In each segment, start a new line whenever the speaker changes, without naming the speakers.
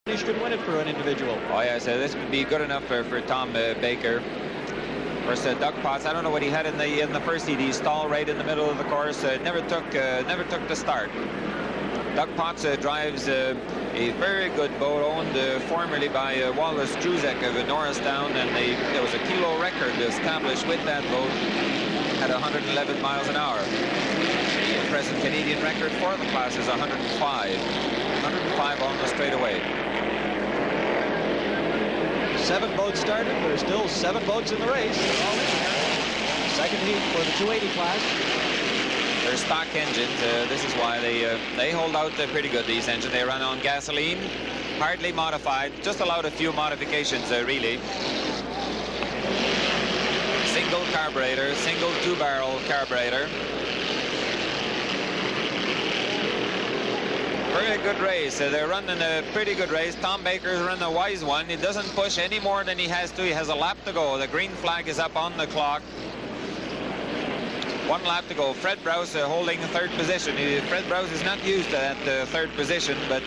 finish could win it for an individual.
Oh yeah, so this would be good enough for Tom Baker. Of course, Doug Potts, I don't know what he had in the first heat. He stalled right in the middle of the course. Never took the start. Doug Potts drives a very good boat owned formerly by Walt Struzek of Norristown, and there was a kilo record established with that boat at 111 miles an hour. The present Canadian record for the class is 105. 105 on the straightaway.
7 boats started. There's still 7 boats in the race. They're all in there. Second heat for the 280 class.
They're stock engines. This is why they hold out pretty good, these engines. They run on gasoline, hardly modified, just allowed a few modifications, really. Single carburetor, single 2-barrel carburetor. Very good race. They're running a pretty good race. Tom Baker's running a wise one. He doesn't push any more than he has to. He has a lap to go. The green flag is up on the clock. 1 lap to go. Fred Brouse holding the 3rd position. Fred Brouse is not used to that 3rd position, but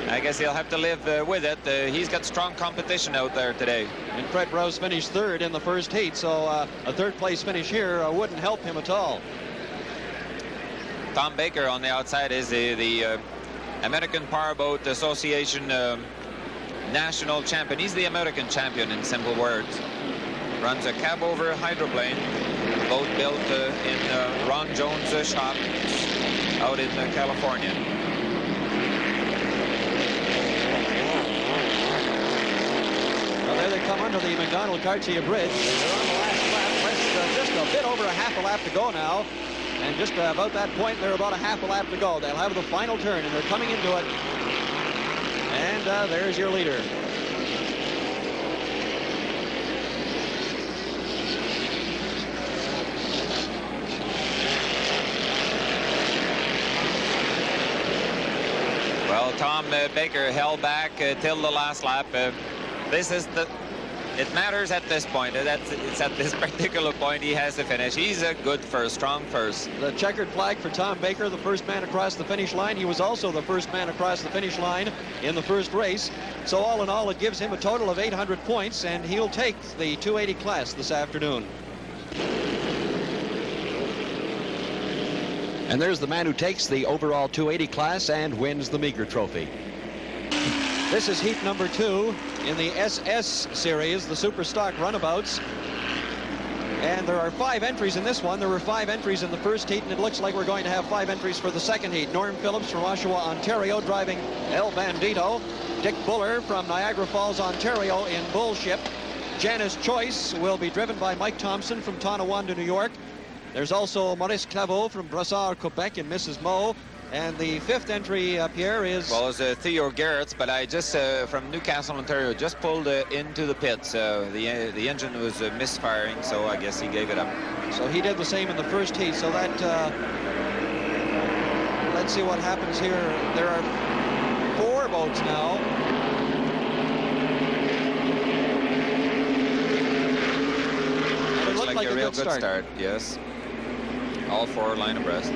I guess he'll have to live with it. He's got strong competition out there today.
And Fred Brouse finished 3rd in the first heat, so a 3rd place finish here wouldn't help him at all.
Tom Baker on the outside is the American Powerboat Association national champion. He's the American champion in simple words. Runs a cab-over hydroplane, boat built in Ron Jones' shop out in California.
Well, there they come under the McDonald-Cartier Bridge. They're on the last lap. Just a bit over a half a lap to go now. And just about that point, they're about a half a lap to go. They'll have the final turn, and they're coming into it. And there's your leader.
Well, Tom Baker held back till the last lap. It matters at this point. It's at this particular point he has to finish. He's a good first, strong first.
The checkered flag for Tom Baker, the first man across the finish line. He was also the first man across the finish line in the first race. So all in all, it gives him a total of 800 points, and he'll take the 280 class this afternoon. And there's the man who takes the overall 280 class and wins the Meagher Trophy. This is heat number 2 in the SS series, the super stock runabouts. And there are 5 entries in this one. There were 5 entries in the first heat, and it looks like we're going to have 5 entries for the second heat. Norm Phillips from Oshawa, Ontario, driving El Bandito. Dick Buller from Niagara Falls, Ontario, in Bullship. Janice Choice will be driven by Mike Thompson from Tonawanda, New York. There's also Maurice Claveau from Brossard, Quebec, in Mrs. Mo. And the 5th entry, Pierre, is...
Well, it's Theo Garrett's, but I just, from Newcastle, Ontario, just pulled into the pits. The engine was misfiring, so I guess he gave it up.
So he did the same in the first heat, so that... let's see what happens here. There are 4 boats now.
Looks like a real good start, yes. All 4 line abreast.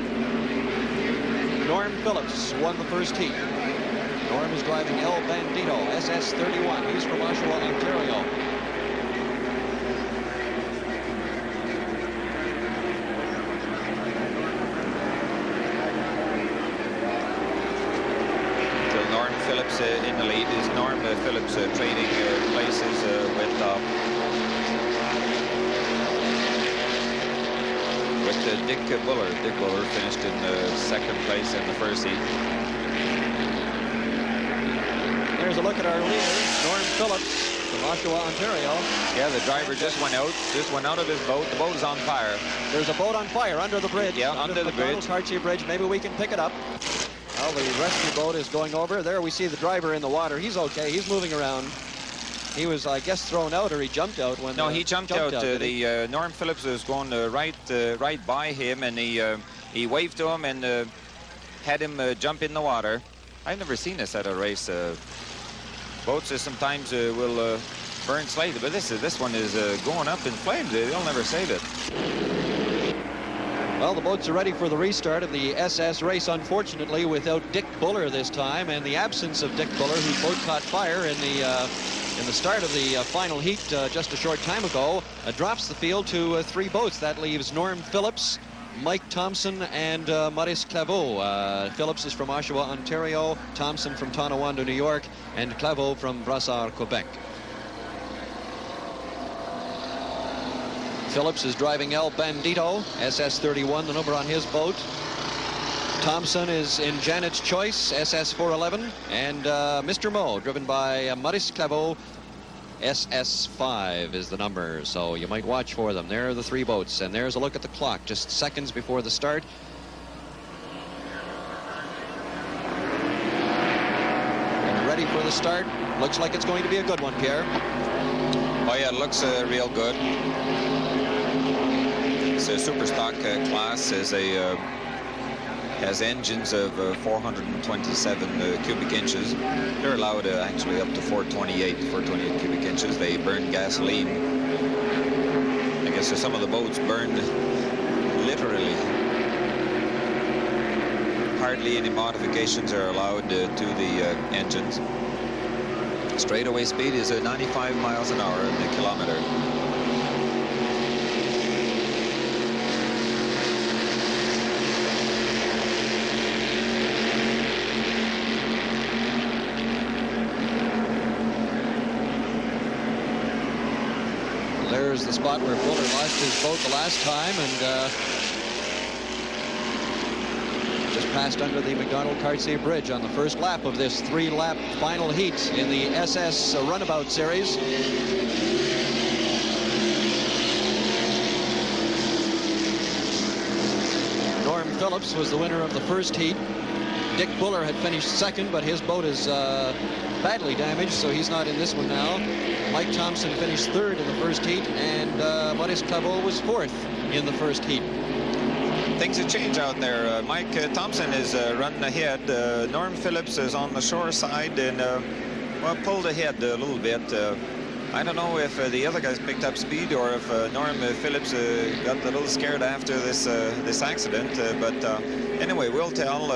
Norm Phillips won the first heat. Norm is driving El Bandito, SS31. He's from Oshawa, Ontario.
Till Norm Phillips in the lead. Is Norm Phillips trading places with Dick Buller. Dick Buller finished in 2nd place in the first heat.
There's a look at our leader, Norm Phillips from Oshawa, Ontario.
Yeah, the driver just went out of his boat. The boat is on fire.
There's a boat on fire under the bridge.
Yeah, under the bridge.
Cartier Bridge. Maybe we can pick it up. Well, the rescue boat is going over. There we see the driver in the water. He's okay. He's moving around. He was, I guess, thrown out, or he jumped out when...
No, he jumped out. Norm Phillips was going right by him, and he waved to him and had him jump in the water. I've never seen this at a race. Boats sometimes will burn slightly, but this one is going up in flames. They'll never save it.
Well, the boats are ready for the restart of the SS race, unfortunately without Dick Buller this time, and the absence of Dick Buller, whose boat caught fire in the start of the final heat just a short time ago, drops the field to 3 boats. That leaves Norm Phillips, Mike Thompson, and Maurice Claveau. Phillips is from Oshawa, Ontario, Thompson from Tonawanda, New York, and Claveau from Brouse, Quebec. Phillips is driving El Bandito, SS-31, the number on his boat. Thompson is in Janet's Choice, SS-411, and Mr. Mo, driven by Maurice Claveau, SS-5 is the number, so you might watch for them. There are the 3 boats, and there's a look at the clock, just seconds before the start. And ready for the start. Looks like it's going to be a good one, Pierre.
Oh yeah, it looks real good. It's a super stock class. Has engines of 427 cubic inches. They're allowed actually up to 428 cubic inches. They burn gasoline. I guess some of the boats burn literally. Hardly any modifications are allowed to the engines. Straightaway speed is 95 miles an hour in a kilometer.
There's the spot where Buller lost his boat the last time, and just passed under the McDonald-Cartier Bridge on the first lap of this 3-lap final heat in the SS Runabout Series. Norm Phillips was the winner of the first heat. Dick Buller had finished second, but his boat is badly damaged, so he's not in this one now. Mike Thompson finished third in the first heat, and Maurice Claveau was fourth in the first heat.
Things have changed out there. Mike Thompson is running ahead. Norm Phillips is on the shore side and well, pulled ahead a little bit. I don't know if the other guys picked up speed or if Norm Phillips got a little scared after this accident. But anyway, we'll tell.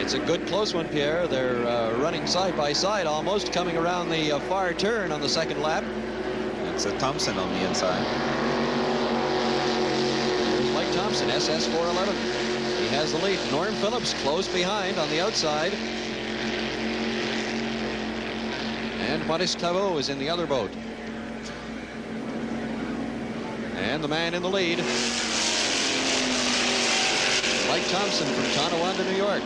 It's a good close one, Pierre. They're running side by side, almost coming around the far turn on the second lap.
It's Thompson on the inside.
There's Mike Thompson, SS-411. He has the lead. Norm Phillips close behind on the outside. And Maurice Claveau is in the other boat. And the man in the lead, Mike Thompson from Tonawanda, New York.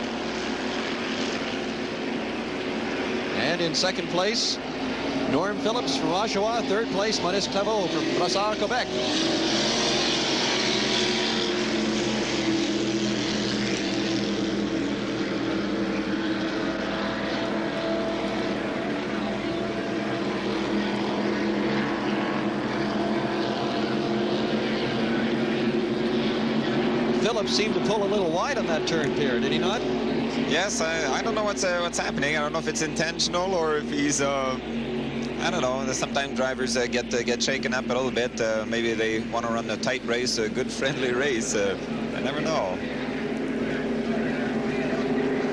And in second place, Norm Phillips from Oshawa. Third place, Maurice Claveau from Brouse, Quebec. Phillips seemed to pull a little wide on that turn, Pierre, did he not?
Yes, I don't know what's happening. I don't know if it's intentional or if he's I don't know. Sometimes drivers get shaken up a little bit. Maybe they want to run a tight race, a good friendly race. I never know.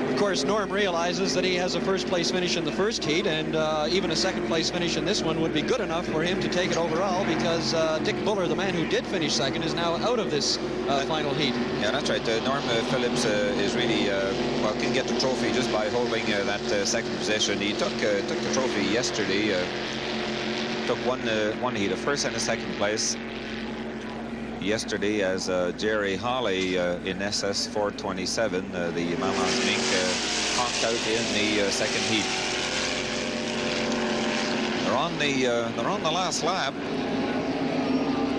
Of course, Norm realizes that he has a first place finish in the first heat, and even a second place finish in this one would be good enough for him to take it overall, because Dick Buller, the man who did finish second, is now out of this final heat.
Yeah, that's right. Norm Phillips is really, well, can get the trophy just by holding that second position. He took the trophy yesterday. Took one heat, a first and a second place yesterday, as Jerry Hawley in SS-427, the Mamas Mink, conked out in the second heat. They're on the last lap.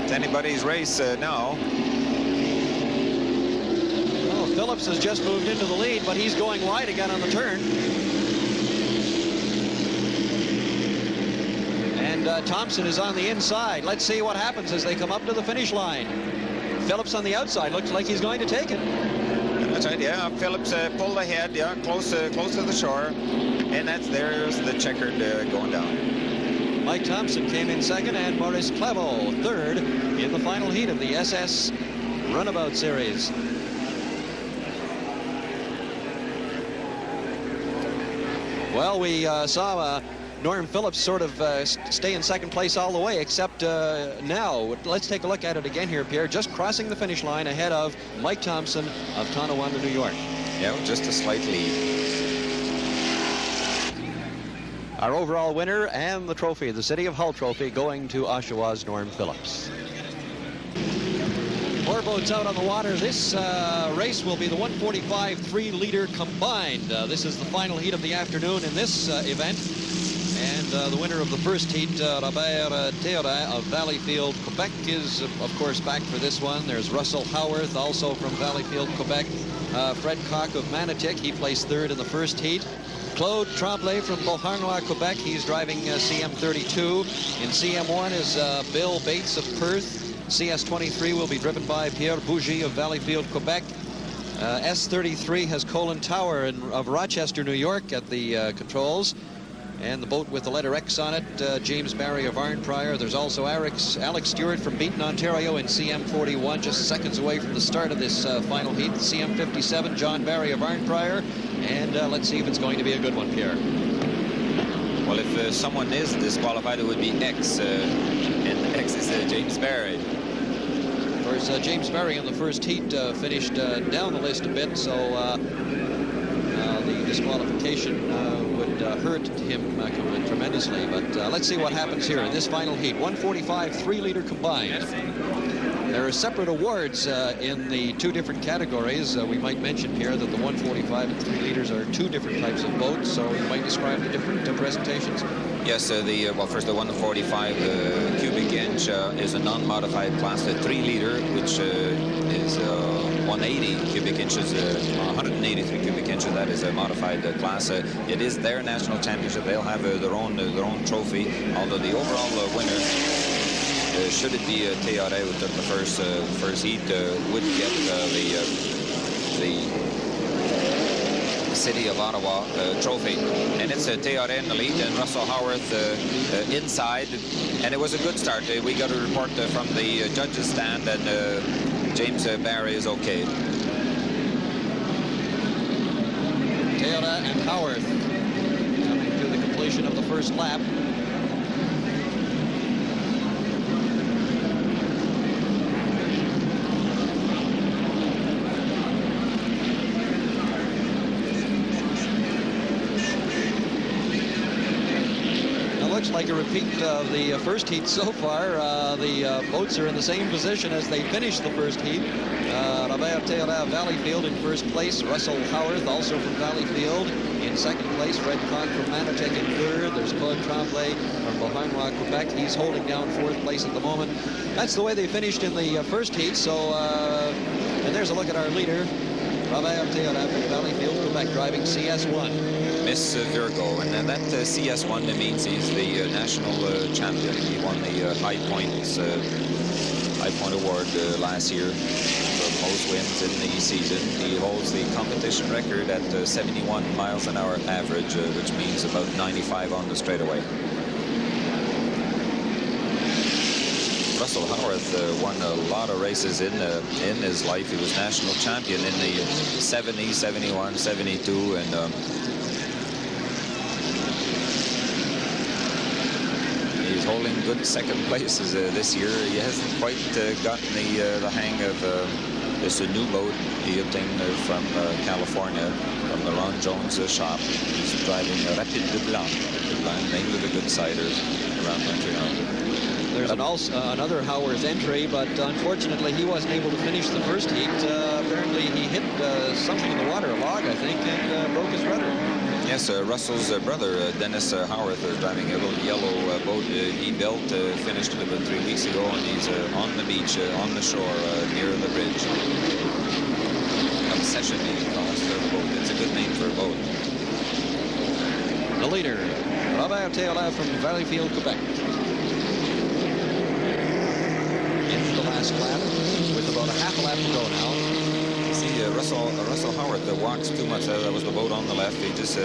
It's anybody's race now.
Well, Phillips has just moved into the lead, but he's going wide again on the turn. And Thompson is on the inside. Let's see what happens as they come up to the finish line. Phillips on the outside. Looks like he's going to take it.
That's right, yeah. Phillips pulled ahead, yeah, close to the shore. And there's the checkered going down.
Mike Thompson came in second, and Maurice Claveau third in the final heat of the SS Runabout Series. Well, we saw Norm Phillips sort of stay in second place all the way, except now. Let's take a look at it again here, Pierre. Just crossing the finish line ahead of Mike Thompson of Tonawanda, New York.
Yeah, just a slight lead.
Our overall winner and the trophy, the City of Hull trophy, going to Oshawa's Norm Phillips. 4 boats out on the water. This race will be the 145 3-liter combined. This is the final heat of the afternoon in this event. And the winner of the first heat, Robert Theoret of Valleyfield, Quebec, is, of course, back for this one. There's Russell Haworth, also from Valleyfield, Quebec. Fred Cock of Manotick, he placed third in the first heat. Claude Tremblay from Beauharnois, Quebec. He's driving CM32. In CM1 is Bill Bates of Perth. CS23 will be driven by Pierre Bougie of Valleyfield, Quebec. S33 has Colin Tower of Rochester, New York at the controls. And the boat with the letter X on it, James Barry of Arnprior. There's also Alex Stewart from Beaton, Ontario in CM41, just seconds away from the start of this final heat. CM57, John Barry of Arnprior. And let's see if it's going to be a good one, Pierre.
Well, if someone is disqualified, it would be X. And X is James Barry.
Of course, James Barry in the first heat finished down the list a bit, so the disqualification would hurt him tremendously. But let's see what happens here in this final heat. 145 3-liter combined. There are separate awards in the 2 different categories. We might mention here that the 145 and 3 liters are 2 different types of boats, so you might describe the different presentations.
Yes, well, first the 145 cubic inch is a non-modified class. The 3-liter, which is 180 cubic inches, 183 cubic inches, that is a modified class. It is their national championship. They'll have their own trophy, although the overall winner, should it be Theoret who took the first heat, would get the City of Ottawa trophy. And it's Theoret in the lead and Russell Haworth inside. And it was a good start. We got a report from the judges' stand, and James Barry is okay.
Theoret and Haworth coming to the completion of the first lap. Looks like a repeat of the first heat so far. The boats are in the same position as they finished the first heat. Robert Theoret, Valleyfield in first place. Russell Haworth, also from Valleyfield, in second place. Fred Cock from Manotick in third. There's Claude Tremblay from Beauharnois, Quebec. He's holding down 4th place at the moment. That's the way they finished in the first heat. So, and there's a look at our leader, Robert Theoret from Valleyfield, Quebec, driving CS1.
Miss Virgo, and that CS1 means he's the national champion. He won the High Point Award last year for most wins in the season. He holds the competition record at 71 miles an hour average, which means about 95 on the straightaway. Russell Haworth won a lot of races in his life. He was national champion in the 70, 71, 72, and he's holding good second places this year. He hasn't quite gotten the hang of this new boat he obtained from California, from the Ron Jones shop. He's driving Rapide de Blanc, named with a good cider around Montreal.
There's another Haworth entry, but unfortunately he wasn't able to finish the first heat. Apparently he hit something in the water, a log, I think, and broke his rudder.
Yes, Russell's brother, Dennis Haworth, is driving a little yellow boat he built, finished it about 3 weeks ago, and he's on the beach, on the shore, near the bridge. Obsession, he calls the boat. It's a good name for a boat.
The leader, Robert Theoret from Valleyfield, Quebec. Into the last lap, with about a half a lap to go now.
You see, Russell Haworth walks too much. That was the boat on the left. He just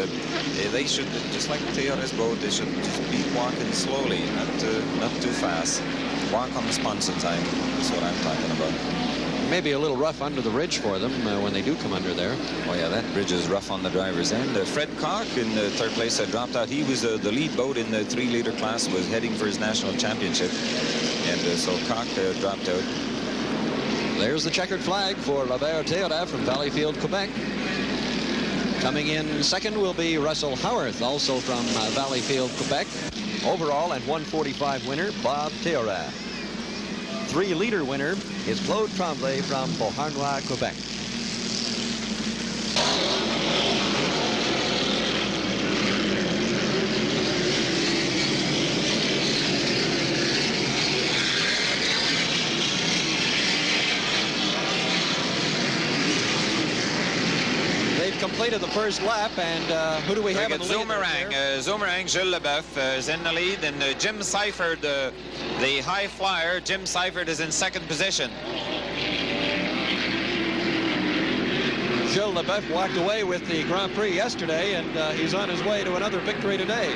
they should, just like Theoret's boat, they should just be walking slowly, not too fast. Walk on the sponsor time. That's what I'm talking about.
Maybe a little rough under the ridge for them when they do come under there.
Oh yeah, that bridge is rough on the driver's end. Fred Koch in third place dropped out. He was the lead boat in the 3-liter class, was heading for his national championship, and so Koch dropped out.
There's the checkered flag for Robert Theoret from Valleyfield, Quebec. Coming in second will be Russell Haworth, also from Valleyfield, Quebec. Overall at 145 winner, Bob Theoret. 3-liter winner is Claude Tremblay from Beauharnois, Quebec. Completed the first lap, and who do we have in the lead?
Zoomerang, Jules Leboeuf is in the lead, and Jim Sypherd, the high flyer, Jim Sypherd is in second position.
Jules Leboeuf walked away with the Grand Prix yesterday, and he's on his way to another victory today.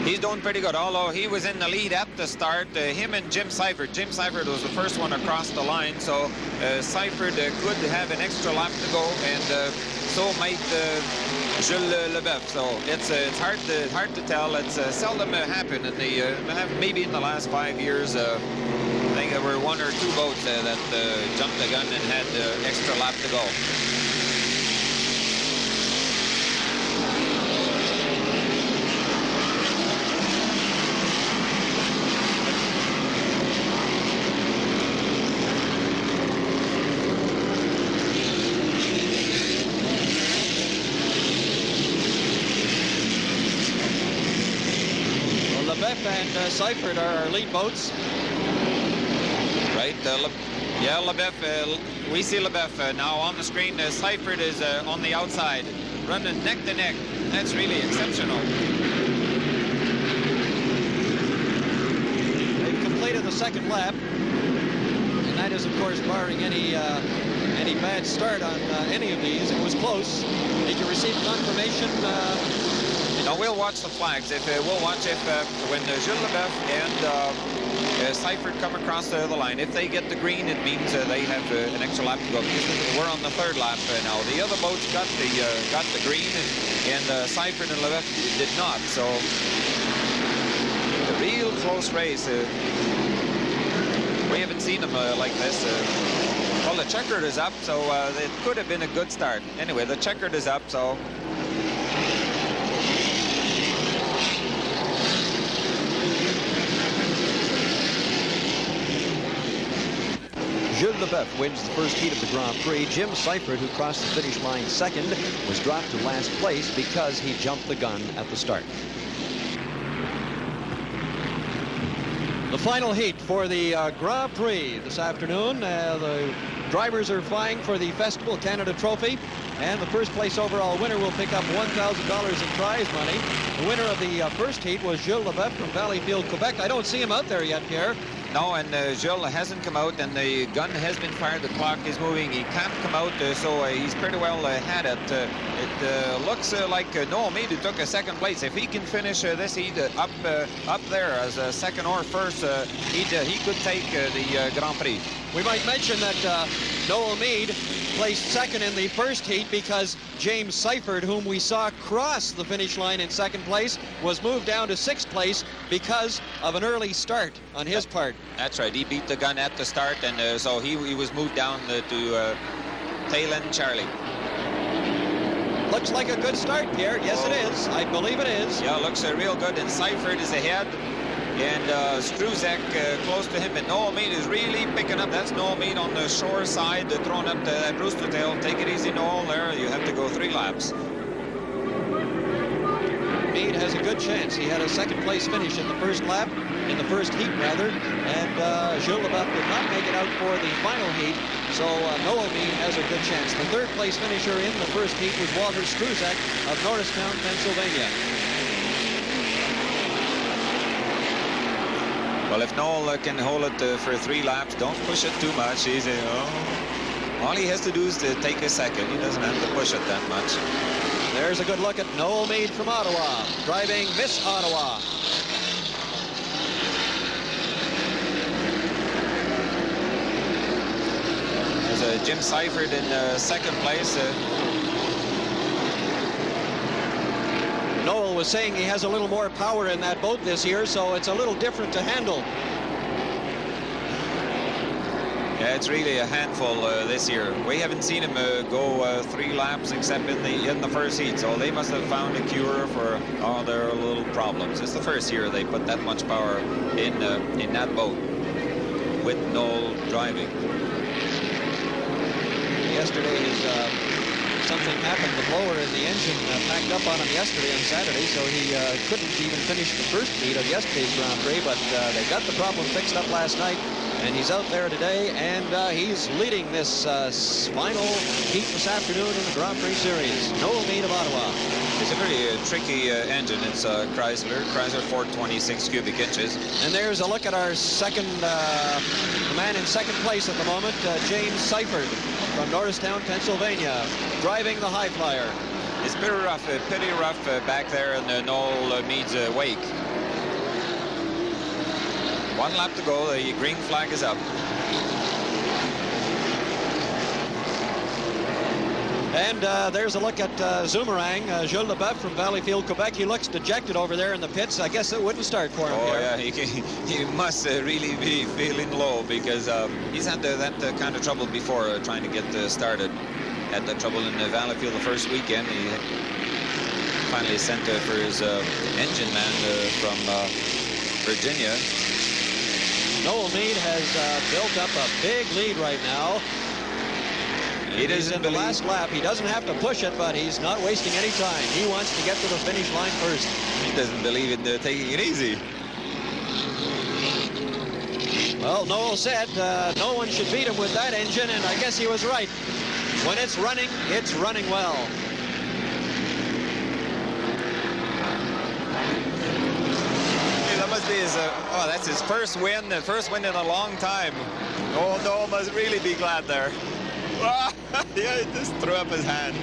He's doing pretty good, although he was in the lead at the start. Him and Jim Sypherd. Jim Sypherd was the first one across the line, so Sypherd could have an extra lap to go, and so might Jules Leboeuf. So it's hard to tell. It's seldom happened in the maybe in the last 5 years. I think there were 1 or 2 boats that jumped the gun and had extra lap to go.
And Sypherd are our lead boats.
Right, yeah, Leboeuf, we see Leboeuf now on the screen. Sypherd is on the outside, running neck to neck. That's really exceptional.
They've completed the second lap, and that is, of course, barring any bad start on any of these. It was close. Did you receive confirmation?
No, we'll watch the flags. We'll watch when Jules Leboeuf and Sypherd come across the line. If they get the green, it means they have an extra lap to go. Because we're on the third lap now. The other boats got the green, and Sypherd and Leboeuf did not. So a real close race. We haven't seen them like this. Well, the checkered is up, so it could have been a good start. Anyway, the checkered is up, so.
Jules Leboeuf wins the first heat of the Grand Prix. Jim Sypherd, who crossed the finish line second, was dropped to last place because he jumped the gun at the start. The final heat for the Grand Prix this afternoon. The drivers are vying for the Festival Canada Trophy, and the first place overall winner will pick up $1,000 in prize money. The winner of the first heat was Jules Leboeuf from Valleyfield, Quebec. I don't see him out there yet, Pierre.
No, and Jules hasn't come out, and the gun has been fired. The clock is moving. He can't come out, so he's pretty well had it. It looks like Noel Mead, who took a second place. If he can finish this heat up there as a second or first, he could take the Grand Prix.
We might mention that Noel Mead placed second in the first heat because James Sypherd, whom we saw cross the finish line in second place, was moved down to sixth place because of an early start on his part.
That's right. He beat the gun at the start, and so he was moved down to tail end Charlie.
Looks like a good start, Pierre. Yes, it is. I believe it is.
Yeah, looks real good, and Sypherd is ahead. And Struzek close to him, and Noel Mead is really picking up. That's Noel Mead on the shore side, throwing up the rooster tail. Take it easy, Noel. There, you have to go 3 laps.
Mead has a good chance. He had a second place finish in the first lap, in the first heat rather, and Jules Leboeuf did not make it out for the final heat, so Noel Mead has a good chance. The third place finisher in the first heat was Walt Struzek of Norristown, Pennsylvania.
Well, if Noel can hold it for 3 laps, don't push it too much. Easy. All he has to do is to take a second. He doesn't have to push it that much.
There's a good look at Noel Mead from Ottawa, driving Miss Ottawa.
There's Jim Sypherd in second place.
Noel was saying he has a little more power in that boat this year, so it's a little different to handle.
Yeah, it's really a handful this year. We haven't seen him go 3 laps except in the first heat, so they must have found a cure for all their little problems. It's the first year they put that much power in that boat with Noel driving.
Yesterday, something happened. The blower in the engine packed up on him yesterday on Saturday, so he couldn't even finish the first heat of yesterday's Grand Prix, but they got the problem fixed up last night, and he's out there today, and he's leading this final heat this afternoon in the Grand Prix Series. Noel Mead of Ottawa.
It's a very tricky engine. It's Chrysler 426 cubic inches.
And there's a look at our second, the man in second place at the moment, James Sypherd from Norristown, Pennsylvania, driving the high flyer.
It's pretty rough back there in Noel Mead's wake. 1 lap to go. The green flag is up.
And there's a look at Zoomerang, Jules Leboeuf from Valleyfield, Quebec. He looks dejected over there in the pits. I guess it wouldn't start for him.
Oh,
here.
yeah, he must really be feeling low, because he's had that kind of trouble before trying to get started. Had that trouble in Valleyfield the first weekend. He finally sent for his engine man from Virginia.
Noel Mead has built up a big lead right now. He's in the last lap. He doesn't have to push it, but he's not wasting any time. He wants to get to the finish line first.
He doesn't believe in taking it easy.
Well, Noel said no one should beat him with that engine, and I guess he was right. When it's running well.
That must be his, that's his first win in a long time. Oh, Noel must really be glad there. Yeah, he just threw up his hand.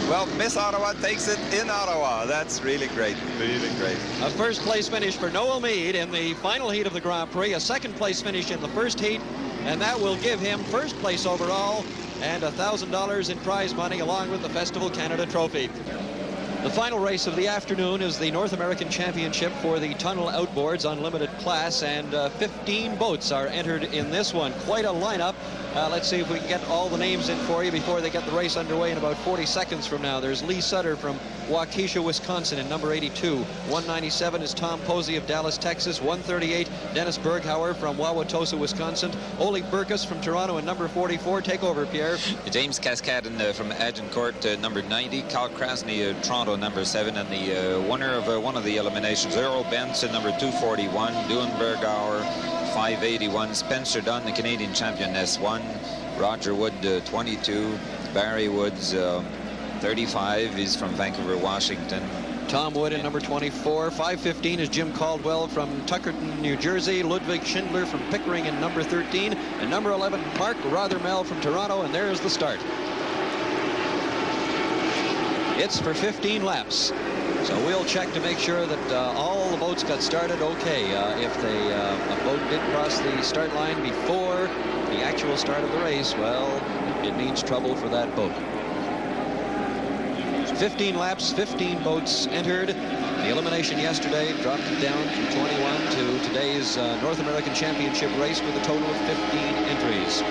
Well, Miss Ottawa takes it in Ottawa. That's really great, really great.
A first place finish for Noel Mead in the final heat of the Grand Prix, a second place finish in the first heat, and that will give him first place overall and $1,000 in prize money along with the Festival Canada Trophy. The final race of the afternoon is the North American Championship for the Tunnel Outboards Unlimited class, and 15 boats are entered in this one. Quite a lineup. Let's see if we can get all the names in for you before they get the race underway in about 40 seconds from now. There's Lee Sutter from Waukesha, Wisconsin in number 82. 197 is Tom Posey of Dallas, Texas. 138, Dennis BERGHAUER from Wauwatosa, Wisconsin. Ole Burkus from Toronto in number 44. Take over, Pierre.
James Cascadin from Agincourt, number 90. Cal Krasny, Toronto, number 7. And the winner of one of the eliminations, Earl Benson, number 241. Duan BERGHAUER, 581. Spencer Dunn, the Canadian champion, S1. Roger Wood, 22. Barry Woods, 35. He's from Vancouver, Washington.
Tom Wood in number 24. 515 is Jim Caldwell from Tuckerton, New Jersey. Ludwig Schindler from Pickering in number 13. And number 11, Mark Rothermel from Toronto. And there's the start. It's for 15 laps. So we'll check to make sure that all the boats got started okay. If a boat did cross the start line before the actual start of the race, well, it means trouble for that boat. 15 laps, 15 boats entered. The elimination yesterday dropped it down from 21 to today's North American Championship race with a total of 15 entries.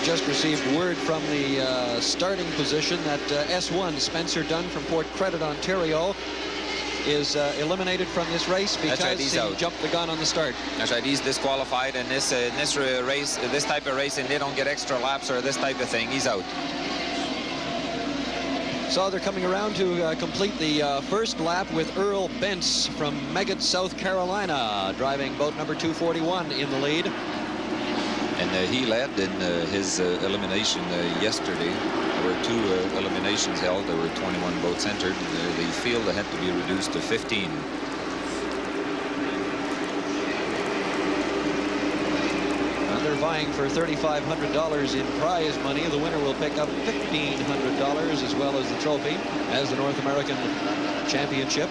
Just received word from the starting position that S1 Spencer Dunn from Port Credit, Ontario, is eliminated from this race because he jumped the gun on the start.
That's right, he's disqualified in this race, this type of racing. They don't get extra laps or this type of thing. He's out.
So they're coming around to complete the first lap with Earl Bentz from Meggett, South Carolina, driving boat number 241 in the lead.
And he led in his elimination yesterday. were 2 eliminations held. There were 21 boats entered. The field had to be reduced to 15.
They're vying for $3,500 in prize money. The winner will pick up $1,500 as well as the trophy as the North American Championship.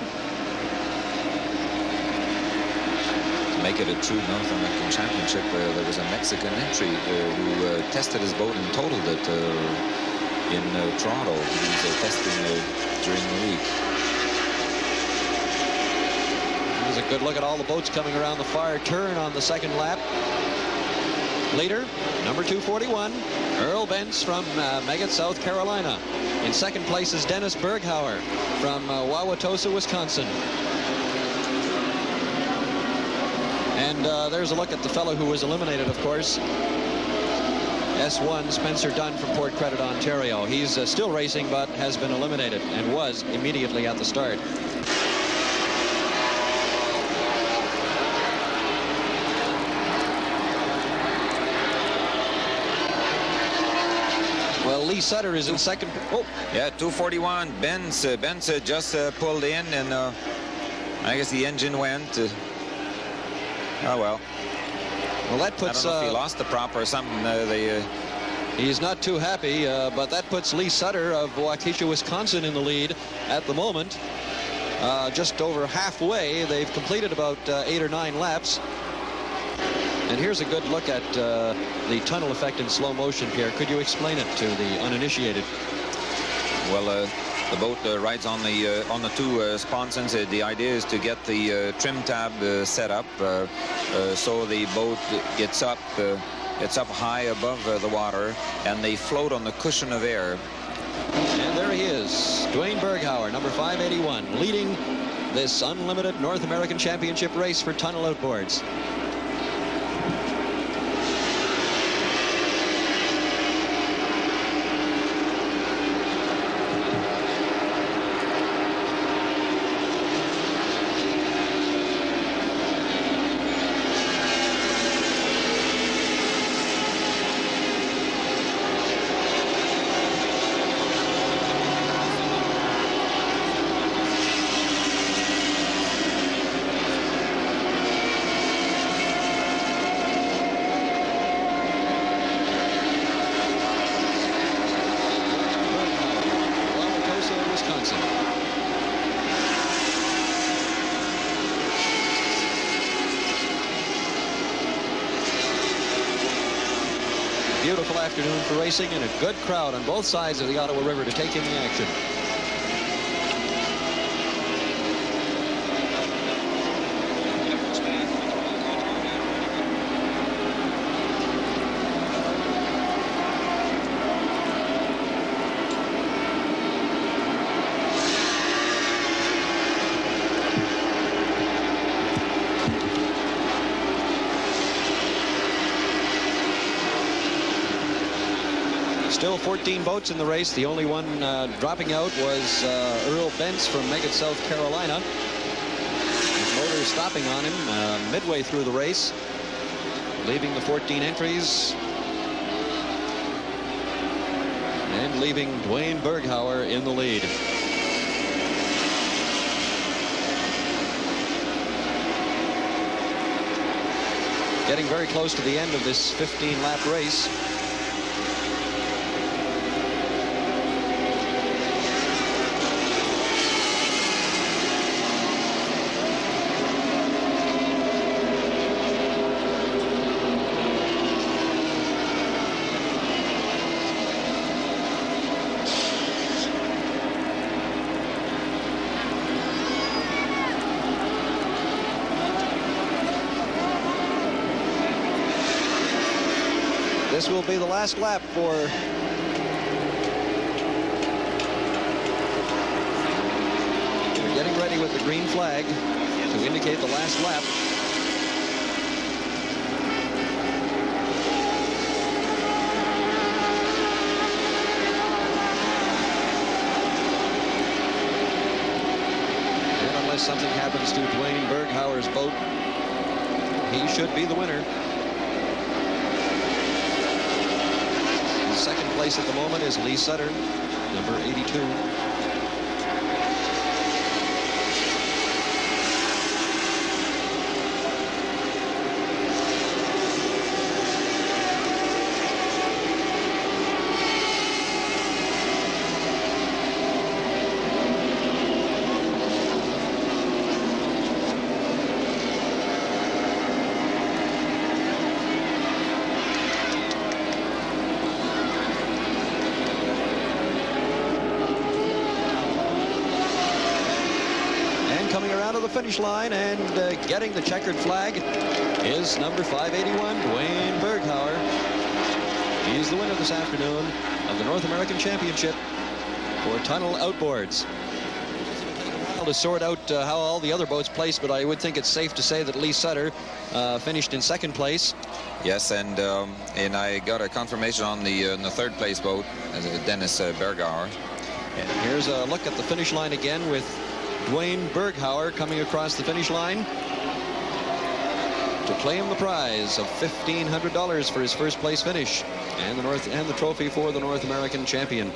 To make it a true North American Championship, there was a Mexican entry who tested his boat and totaled it in Toronto. He was testing during the week.
Here's a good look at all the boats coming around the far turn on the second lap. Leader, number 241, Earl Bentz from Meggett, South Carolina. In second place is Dennis BERGHAUER from Wauwatosa, Wisconsin. And there's a look at the fellow who was eliminated, of course. S1 Spencer Dunn from Port Credit, Ontario. He's still racing, but has been eliminated and was immediately at the start. Lee Sutter is in second. Oh,
yeah, 241. Benz just pulled in, and I guess the engine went. Oh well.
Well, that puts.
I don't know if he lost the prop or something.
He's not too happy, but that puts Lee Sutter of Waukesha, Wisconsin, in the lead at the moment. Just over halfway. They've completed about 8 or 9 laps. And here's a good look at the tunnel effect in slow motion, Pierre. Could you explain it to the uninitiated?
Well, the boat rides on the 2 sponsons. The idea is to get the trim tab set up so the boat gets up high above the water, and they float on the cushion of air.
And there he is, Dwayne BERGHAUER, number 581, leading this unlimited North American Championship race for tunnel outboards. Beautiful afternoon for racing and a good crowd on both sides of the Ottawa River to take in the action. Still 14 boats in the race. The only one dropping out was Earl Bentz from Meggett, South Carolina. His motor is stopping on him midway through the race, leaving the 14 entries and leaving Dwayne BERGHAUER in the lead. Getting very close to the end of this 15-lap race. This will be the last lap for They're getting ready with the green flag to indicate the last lap. And unless something happens to Dwayne BERGHAUER's boat, he should be the winner. second place at the moment is Lee Sutter, number 82. Finish line and getting the checkered flag is number 581, Dwayne Berghauer. He's the winner this afternoon of the North American Championship for tunnel outboards. To sort out how all the other boats placed, but I would think it's safe to say that Lee Sutter finished in second place.
Yes, and I got a confirmation on the third place boat, Dennis Berghauer.
And here's a look at the finish line again with Dwayne Berghauer coming across the finish line to claim the prize of $1,500 for his first place finish and the trophy for the North American champion.